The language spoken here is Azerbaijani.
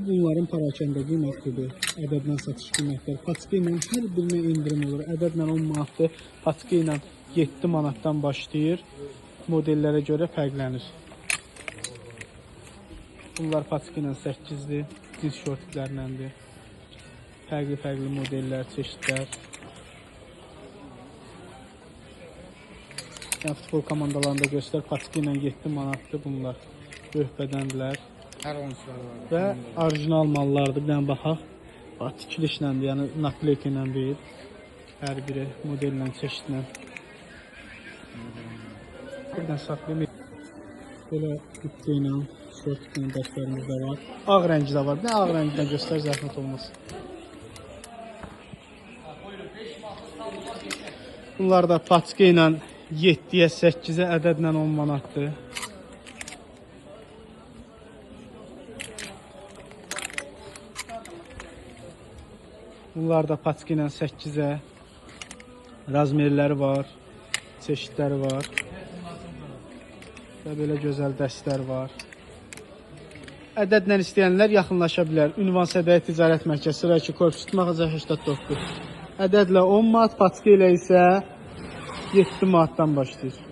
Bunların parakəndə qiymətidir. Ədədlə satış qiymətləri. Patika ilə hər birinə indirim olur. Ədədlə 10 manatdır. Patika ilə 7 manatdan başlayır. Modellərə görə fərqlənir. Bunlar patika ilə 8-dir. Cins şortiklərləndir. Fərqli modellər, çeşidlər. Yəni, futbol komandalarında göstər, patika ilə 7 manatdır bunlar. Böyük bədəndirlər. Hər 10 var. Və orijinal mallardır. Bir dənə baxaq. Bax, tikilişləndir, yəni nakleyka ilə deyil. Hər biri modellə, çeşidlə. Bir dənə saxlayayım. Belə qıpqı ilə, şortik ilə dəstlərimiz də var. Ağ rəngi də var. Bir dənə ağ rəngidən göstər, zəhmət olmasın. Bunlar da patika ilə 7-yə 8-ə ədədlə 10 manatdır. Bunlar da patika ilə 8-ə razmerləri var, çeşidləri var. Və belə gözəl dəstlər var. Ədədlə istəyənlər yaxınlaşa bilər. Ünvan Sədəyə Ticarət Mərkəzi, sıra 2, korpus mağaza 89. Ədədlə 10 manat, patika ilə isə 7 manatdan başlayır.